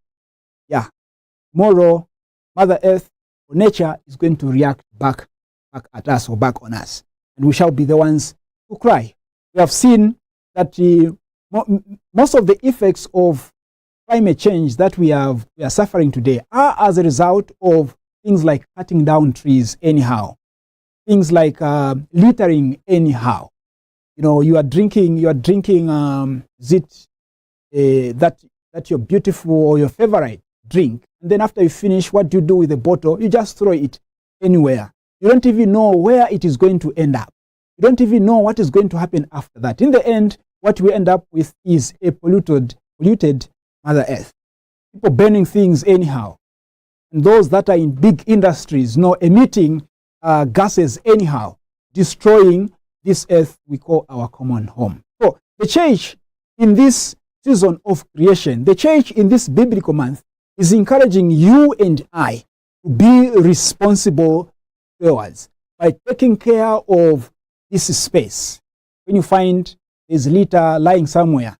tomorrow, Mother Earth or nature is going to react back at us or back on us. And we shall be the ones to cry. We have seen that most of the effects of climate change that we are suffering today are as a result of things like cutting down trees anyhow, things like littering anyhow. You know, you are drinking that your beautiful or your favorite drink, and then after you finish, what do you do with the bottle? You just throw it anywhere. You don't even know where it is going to end up. You don't even know what is going to happen after that. In the end, what we end up with is a polluted Mother Earth. People burning things anyhow. And those that are in big industries, emitting gases anyhow, destroying this earth we call our common home. So the church in this season of creation, the church in this biblical month is encouraging you and I to be responsible stewards by taking care of this space. When you find there's litter lying somewhere,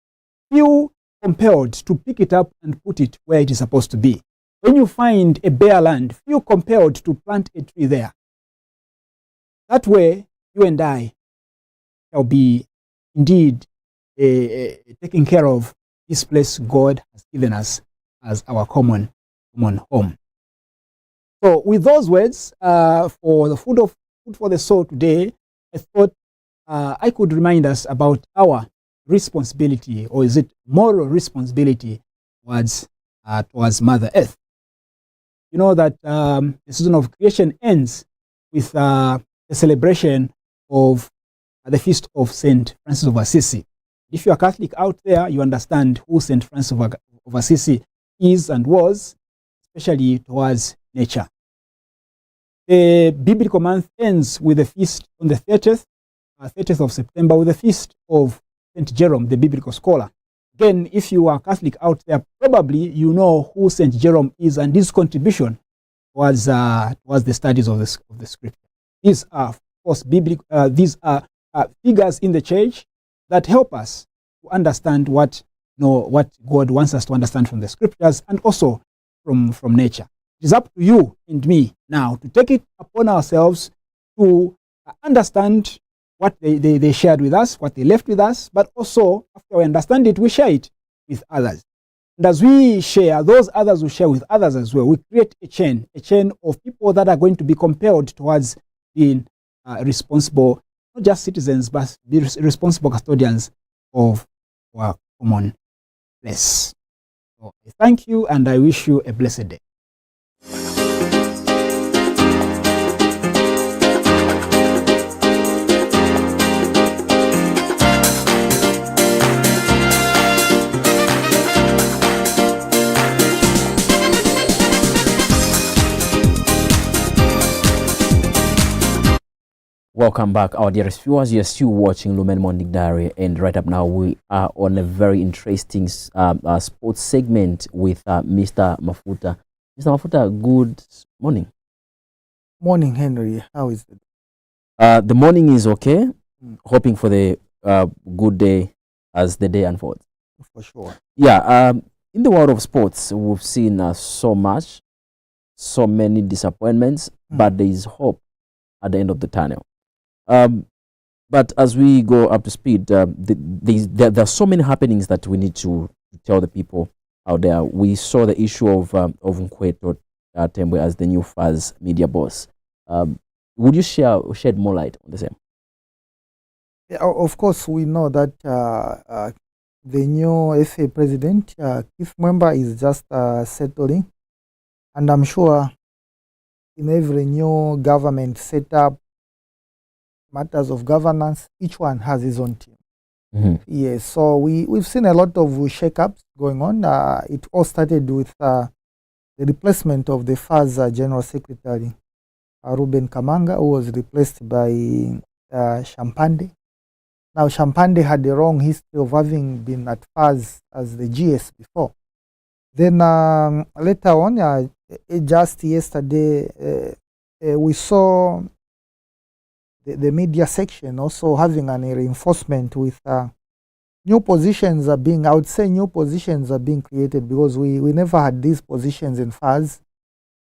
feel compelled to pick it up and put it where it is supposed to be. When you find a bare land, feel compelled to plant a tree there. That way, you and I shall be indeed taking care of this place God has given us as our common home. So with those words, for the food for the soul today, I thought I could remind us about our responsibility, or is it moral responsibility towards Mother Earth. You know that the season of creation ends with the celebration of the feast of Saint Francis of Assisi. If you are Catholic out there, you understand who Saint Francis of Assisi is and was, especially towards nature. The biblical month ends with the feast on the 30th of September, with the feast of Saint Jerome, the biblical scholar. Again, if you are Catholic out there, probably you know who Saint Jerome is and his contribution was the studies of the scripture. These are, of course, these are figures in the church that help us to understand what God wants us to understand from the scriptures and also from nature. It is up to you and me now to take it upon ourselves to understand what they shared with us, what they left with us, but also after we understand it, we share it with others. And as we share, those others will share with others as well. We create a chain of people that are going to be compelled towards being responsible, not just citizens, but be responsible custodians of our common place. So I thank you and I wish you a blessed day. Welcome back, our dearest viewers. You're still watching Lumen Morning Diary, and right up now we are on a very interesting sports segment with Mr. Mafuta. Mr. Mafuta, good morning. Morning, Henry. How is it? The morning is okay. Hoping for the good day as the day unfolds. For sure. Yeah. In the world of sports, we've seen so many disappointments, but there is hope at the end of the tunnel. But as we go up to speed, there are so many happenings that we need to tell the people out there. We saw the issue of Nkweto Tembwe as the new FAZ media boss. Would you shed more light on the same? Yeah, of course, we know that the new FA president, Keith Mwemba, is just settling. And I'm sure in every new government setup, matters of governance, each one has his own team. Yes, so we've seen a lot of shake-ups going on. It all started with the replacement of the FAZ General Secretary, Ruben Kamanga, who was replaced by Shampande. Now, Shampande had a long history of having been at FAZ as the GS before. Then later on, just yesterday, we saw the media section also having a reinforcement with new positions are being, I would say new positions are being created, because we never had these positions in FAZ.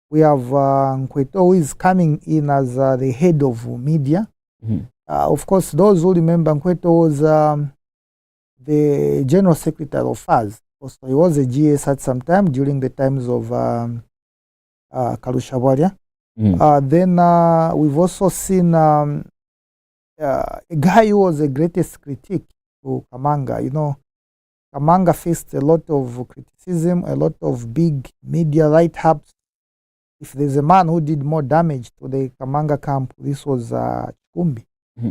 We have Nkweto, who is coming in as the head of media. Of course, those who remember, Nkweto was the general secretary of FAZ. Also, he was a GS at some time during the times of Karushawalia. Then we've also seen a guy who was the greatest critic to Kamanga. You know, Kamanga faced a lot of criticism, a lot of big media write-ups. If there's a man who did more damage to the Kamanga camp, this was Chikumbi.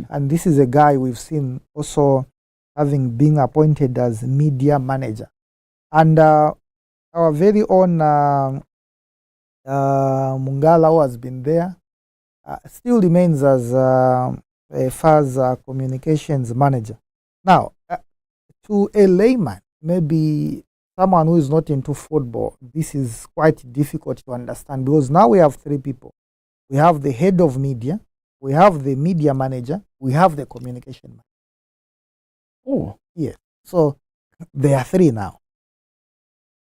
And this is a guy we've seen also having been appointed as media manager. And our very own Mungala, who has been there, still remains as FAZ communications manager. Now, to a layman, maybe someone who is not into football, this is quite difficult to understand, because now we have three people. We have the head of media, we have the media manager, we have the communication manager. Oh, yes. So there are three now.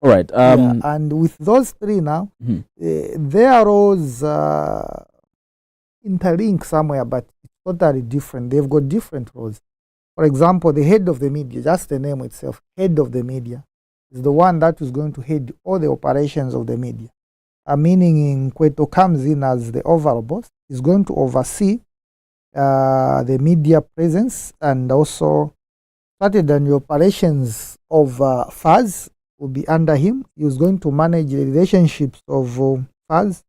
All right. Yeah, and with those three now, their roles interlink somewhere, but it's totally different. They've got different roles. For example, the head of the media, just the name itself, head of the media, is the one that is going to head all the operations of the media. Meaning Nkweto comes in as the overall boss, is going to oversee the media presence, and also started on the operations of FAZ will be under him. He was going to manage the relationships of FAZ,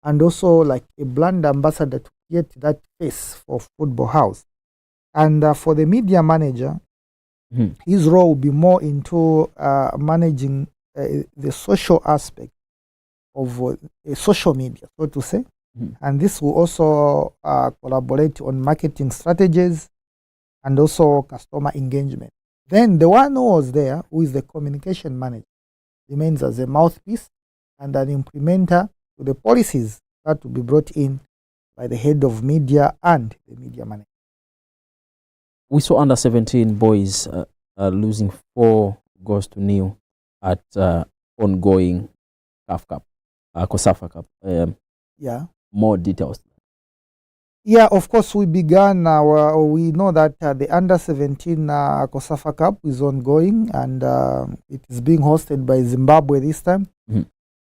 and also like a brand ambassador to create that face for Football House. And for the media manager, his role will be more into managing the social aspect of social media, so to say. And this will also collaborate on marketing strategies and also customer engagement. Then the one who was there, who is the communication manager, remains as a mouthpiece and an implementer to the policies that will be brought in by the head of media and the media manager. We saw under 17 boys losing 4-0 at ongoing CAF Cup, COSAFA Cup. Yeah. More details. Yeah, of course, we began we know that the under 17 COSAFA Cup is ongoing, and it is being hosted by Zimbabwe this time.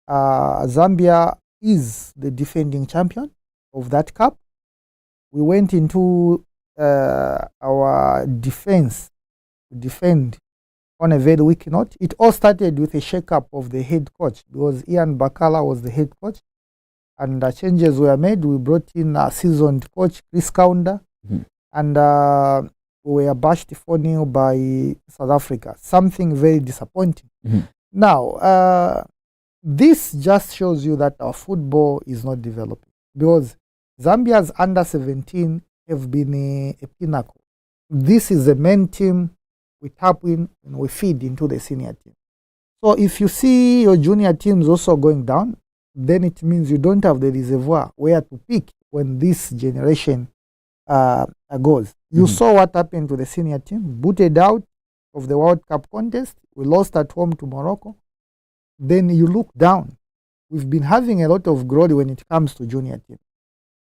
Zambia is the defending champion of that cup. We went into our defense to defend on a very weak note. It all started with a shake-up of the head coach, because Ian Bakala was the head coach, and changes were made. We brought in a seasoned coach, Chris Kaunda, and we were bashed 4-0 by South Africa. Something very disappointing. Now, this just shows you that our football is not developing, because Zambia's under 17 have been a pinnacle. This is the main team we tap in and we feed into the senior team. So if you see your junior teams also going down, then it means you don't have the reservoir where to pick when this generation goes. You saw what happened to the senior team, booted out of the World Cup contest. We lost at home to Morocco. Then you look down. We've been having a lot of glory when it comes to junior teams.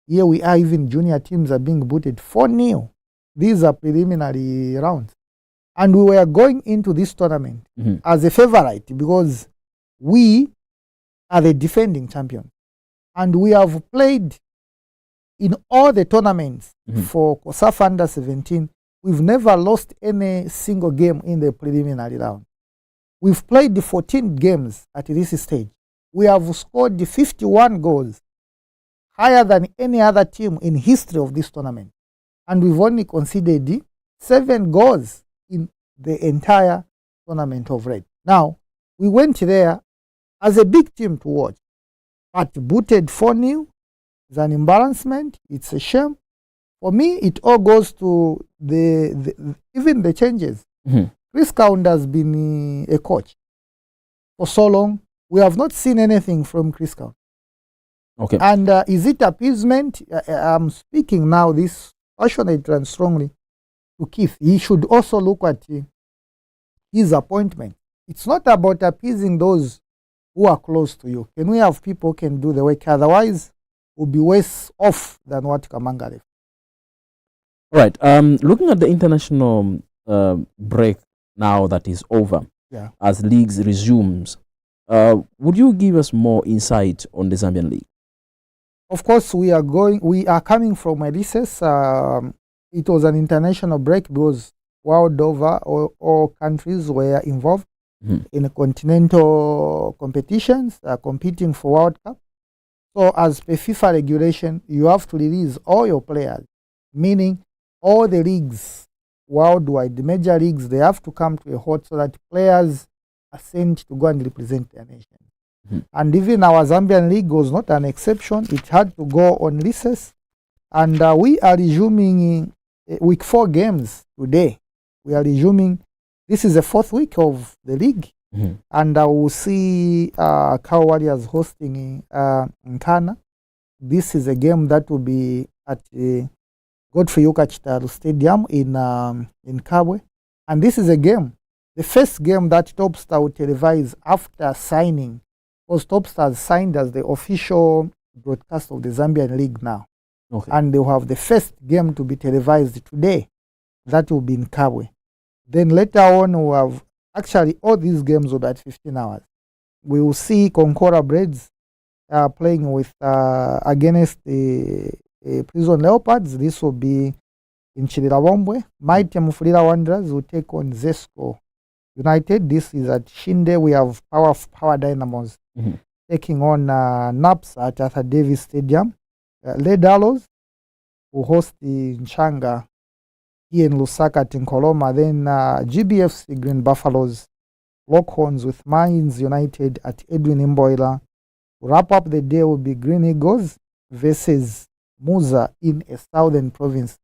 Here we are, even junior teams are being booted 4-0 these are preliminary rounds. And we were going into this tournament as a favorite because we are the defending champion. And we have played in all the tournaments for COSAF Under 17. We've never lost any single game in the preliminary round. We've played the 14 games at this stage. We have scored 51 goals, higher than any other team in history of this tournament. And we've only conceded 7 goals in the entire tournament of Red. Now, we went there as a big team to watch, but booted 4-0 is an embarrassment. It's a shame. For me, it all goes to even the changes. Chris Count has been a coach for so long. We have not seen anything from Chris Count. Okay. And is it appeasement? I'm speaking now this passionately and strongly to Keith. He should also look at his appointment. It's not about appeasing those who are close to you. Can we have people who can do the work? Otherwise, we'll be worse off than what Kamanga left. All right. Looking at the international break now that is over, as leagues resumes, would you give us more insight on the Zambian league? Of course, we are coming from a recess. It was an international break because world over, all countries were involved in continental competitions, competing for World Cup. So as per FIFA regulation, you have to release all your players, meaning all the leagues worldwide, the major leagues, they have to come to a halt so that players are sent to go and represent their nation. And even our Zambian league was not an exception. It had to go on recess. And we are resuming week 4 games today. We are resuming. This is the 4th week of the league. And we'll see Cow Warriors hosting Nkana. This is a game that will be at Godfrey Yukachitaru Stadium in Kabwe. And this is a game, the first game that Topstar will televise after signing, because Topstar signed as the official broadcast of the Zambian League now. Okay. And they will have the first game to be televised today. That will be in Kabwe. Then later on, we'll have, actually all these games will be at 15 hours. We will see Concora Braids playing with against the Prison Leopards. This will be in Chirilawombwe. Mighty Mufulira Wanderers will take on Zesco United. This is at Shinde. We have Power Dynamos taking on Naps at Arthur Davis Stadium. Ledalos will host the Nchanga here in Lusaka at Nkoloma. Then GBFC Green Buffaloes, Lockhorns with Mines United at Edwin Imboila. To wrap up the day will be Green Eagles versus Muza in a southern province,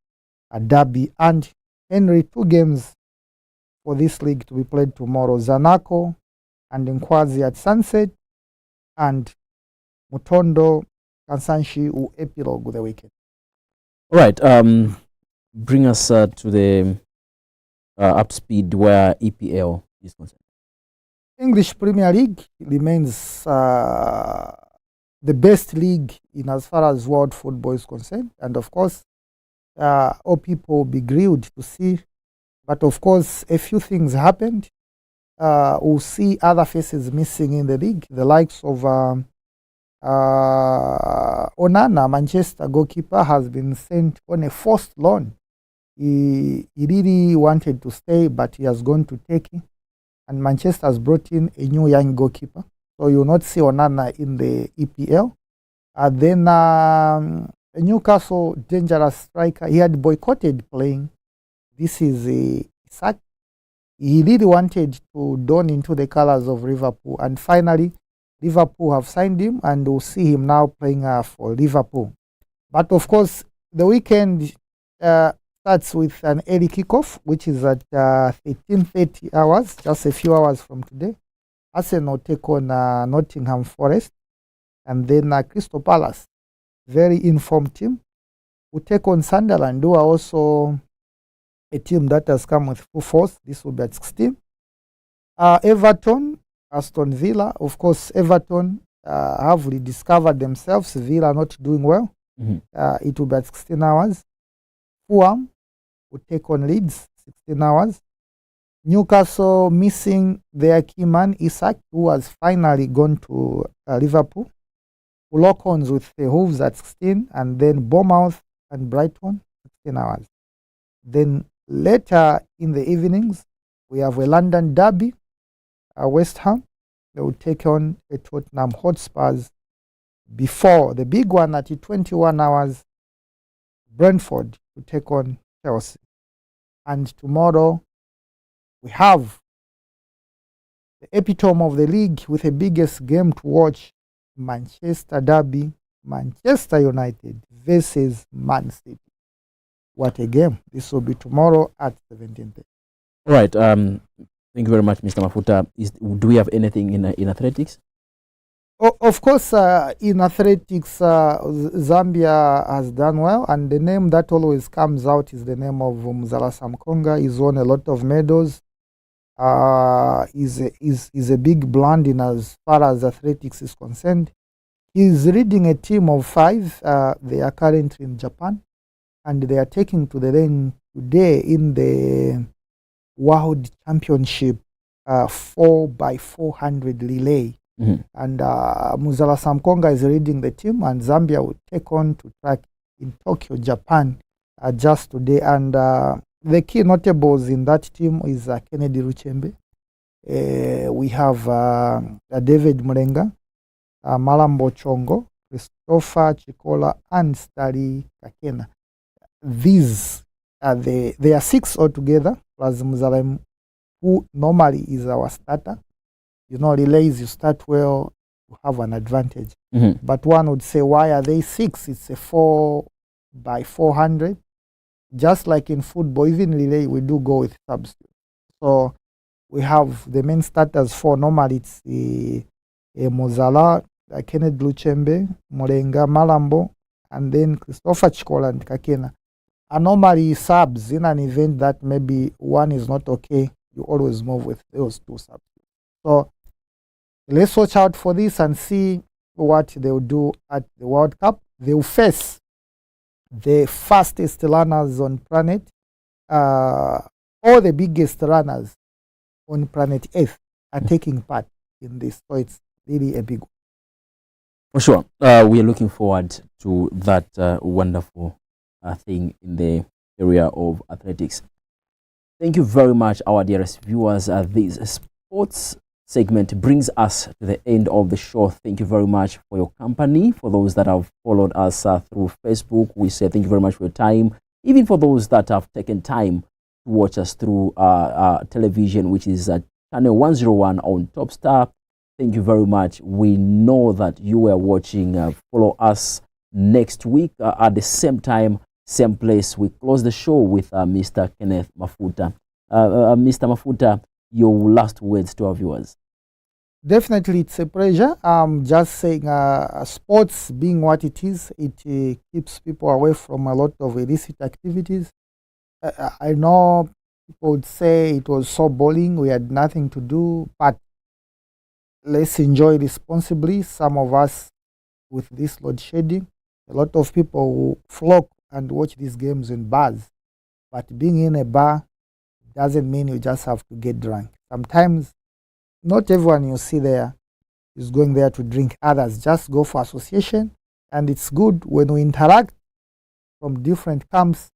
a derby. And Henry, 2 games for this league to be played tomorrow. Zanaco and Nkwazi at Sunset, and Mutondo Kansanshi will epilogue the weekend. All right. Bring us to the up speed where EPL is concerned. English Premier League remains the best league in as far as world football is concerned. And of course, all people will be grilled to see. But of course, a few things happened. We'll see other faces missing in the league. The likes of Onana, Manchester goalkeeper, has been sent on a forced loan. He really wanted to stay, but he has gone to Turkey. And Manchester has brought in a new young goalkeeper. So you'll not see Onana in the EPL. Then a Newcastle dangerous striker, he had boycotted playing. This is a sack. He really wanted to don into the colors of Liverpool. And finally, Liverpool have signed him, and we'll see him now playing for Liverpool. But of course, the weekend starts with an early kickoff, which is at 13:30 hours, just a few hours from today. Arsenal take on Nottingham Forest, and then Crystal Palace, very informed team, will take on Sunderland, who are also a team that has come with full force. This will be at 16. Everton, Aston Villa. Of course, Everton have rediscovered themselves. Villa not doing well. It will be at 16 hours. Fulham will take on Leeds, 16 hours. Newcastle missing their key man, Isak, who has finally gone to Liverpool. Lock ons with the Wolves at 16, and then Bournemouth and Brighton, 16 hours. Then later in the evenings, we have a London derby, West Ham. They will take on a Tottenham Hotspurs before the big one at 21 hours, Brentford to take on Chelsea. And tomorrow, we have the epitome of the league with the biggest game to watch, Manchester derby, Manchester United versus Man City. What a game. This will be tomorrow at 17:30. All right. Thank you very much, Mr. Mafuta. Do we have anything in athletics? Of course, in athletics, Zambia has done well, and the name that always comes out is the name of Mzala Samkonga. He's won a lot of medals. Is a big brand in as far as athletics is concerned. He's leading a team of 5. They are currently in Japan, and they are taking to the lane today in the World Championship 4x400 relay. Mm-hmm. And Muzala Samkonga is leading the team, and Zambia will take on to track in Tokyo, Japan, just today. And the key notables in that team is Kennedy Luchembe. We have David Mulenga, Malambo Chongo, Christopher Chikola, and Stari Kakena. These are there are 6 altogether, plus Muzala, who normally is our starter. You know, relays, you start well, you have an advantage. Mm-hmm. But one would say, why are they 6? It's a 4x400. Just like in football, even relay, we do go with substitutes. So we have the main starters 4. Normally it's Mozala, Kenneth Luchembe, Morenga, Malambo, and then Christopher Chikola and Kakena. And normally subs in an event that maybe one is not okay, you always move with those 2 subs. So let's watch out for this and see what they will do at the World Cup. They will face the fastest runners on planet, all the biggest runners on planet Earth are taking part in this. So it's really a big one. For sure. We are looking forward to that wonderful thing in the area of athletics. Thank you very much, our dearest viewers. This sports segment brings us to the end of the show. Thank you very much for your company. For those that have followed us through Facebook, we say thank you very much for your time. Even for those that have taken time to watch us through television, which is channel 101 on Top Star, thank you very much. We know that you were watching. Follow us next week at the same time, same place. We close the show with Mr. Kenneth Mafuta. Mr. Mafuta, your last words to our viewers. Definitely, it's a pleasure. Just saying, sports being what it is, it keeps people away from a lot of illicit activities. I know people would say it was so boring, we had nothing to do, but let's enjoy responsibly. Some of us with this load shedding, a lot of people who flock and watch these games in bars, but being in a bar doesn't mean you just have to get drunk. Sometimes not everyone you see there is going there to drink. Others just go for association, and it's good when we interact from different camps.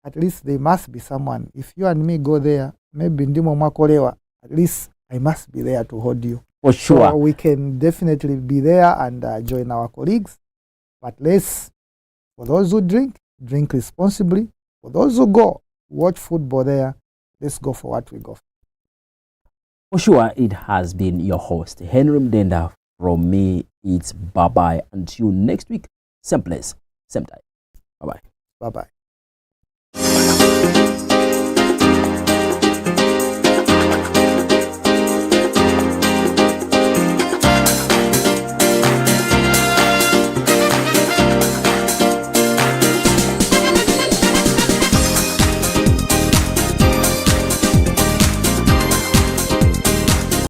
At least there must be someone. If you and me go there, maybe ndimo makolewa, at least I must be there to hold you. For sure. So we can definitely be there and join our colleagues. But for those who drink, drink responsibly. For those who go watch football there, let's go for what we go for. For sure, it has been your host, Henry Mdenda. From me, it's bye-bye. Until next week, same place, same time. Bye-bye. Bye-bye.